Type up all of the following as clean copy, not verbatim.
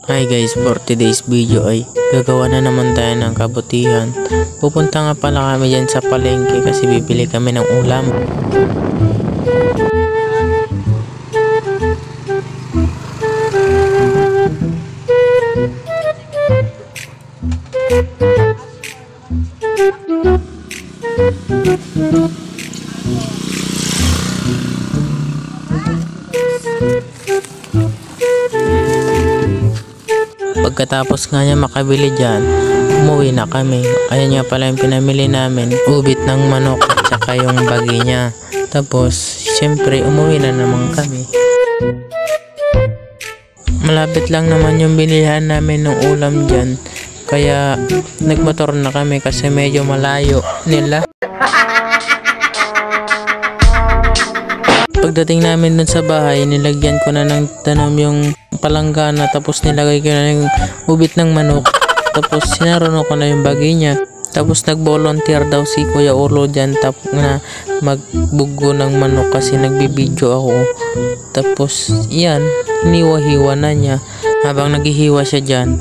Hi guys, for today's video ay gagawa na naman tayo ng kabutihan. Pupunta nga pala kami dyan sa palengke kasi bibili kami ng ulam. Pagkatapos nga niya makabili dyan, umuwi na kami. Ayan nga pala yung pinamili namin, ubit ng manok at saka yung bagi niya. Tapos, siyempre umuwi na naman kami. Malapit lang naman yung bilihan namin ng ulam dyan. Kaya nagmotor na kami kasi medyo malayo nila. Pagdating namin dun sa bahay, nilagyan ko na ng tanom yung palanggana, tapos nilagay ko na yung ubit ng manok, tapos sinaruno ko na yung bagi niya. Tapos nag-volunteer daw si Kuya Ulo dyan na magbugo ng manok kasi nagbibideo ako. Tapos yan, hiniwa-hiwa na niya. Habang naghihiwa siya dyan,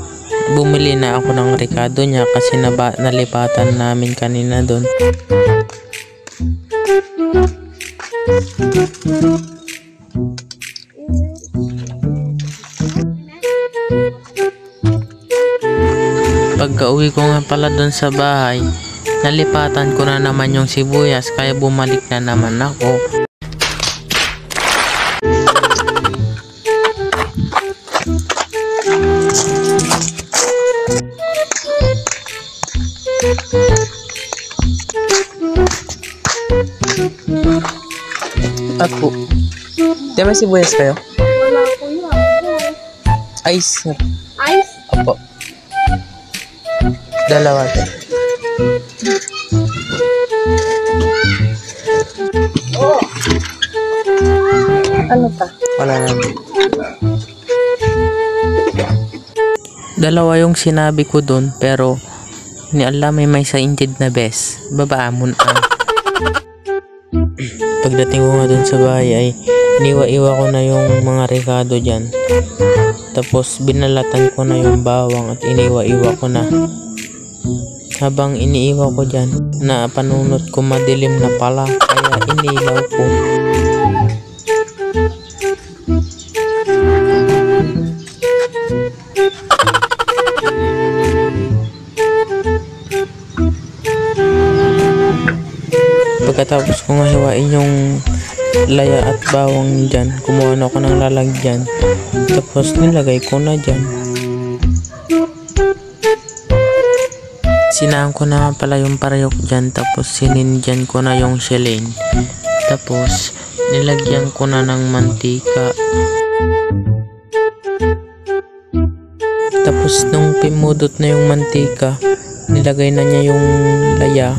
bumili na ako ng rekado niya kasi nalipatan namin kanina doon. Pagka-uwi ko nga pala doon sa bahay, nalipatan ko na naman yung sibuyas kaya bumalik na naman ako. Ako. Di ba sibuyas kayo? Wala ko yun. Ice. Ice? Opo. Dalawa to. Oh. Ano pa? Wala na. Dalawa yung sinabi ko doon, pero ni Allah may sa inted na bes. Babaamon ang. Pagdating ko nga doon sa bahay ay iniwa-iwa ko na yung mga rekado dyan. Tapos binalatan ko na yung bawang at iniwa-iwa ko na. Habang iniiwa ko dyan, na panunot ko madilim na pala, kaya inilaw ko. Pagkatapos ko nga hiwain yung laya at bawang dyan, kumuha na ako ng lalagyan. Tapos nilagay ko na dyan. Sinahan ko na pala yung parayok dyan, tapos sinindyan ko na yung shellane. Tapos nilagyan ko na ng mantika. Tapos nung pimudot na yung mantika, nilagay na niya yung laya.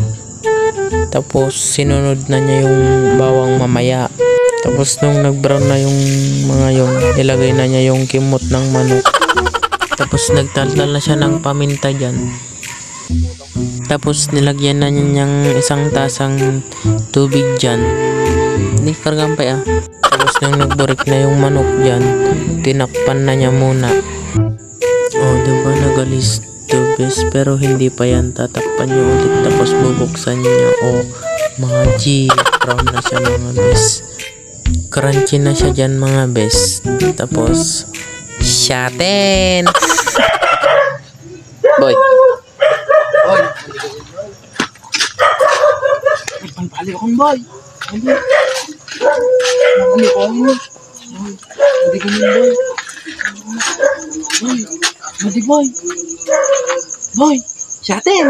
Tapos sinunod na niya yung bawang mamaya. Tapos nung nag-brown na yung mga yun, nilagay na niya yung kimot ng manok. Tapos nagtaltal na siya ng paminta dyan. Tapos nilagyan na niya niyang isang tasang tubig dyan. Hindi kargampay ah. Tapos nung nagburik na yung manok dyan, tinakpan na niya muna. Oh, diba nagalis to bes, pero hindi pa yan. Tatakpan niya ulit tapos bubuksan niya. Oh, mga G, brown na siya mga bes. Crunchy na siya dyan mga bes. Tapos shaten. Boy. Boy. Pali akong boy. Hindi. Nakali ko mo. Hindi ko boy. Boy. Hindi boy. Boy. Shaten.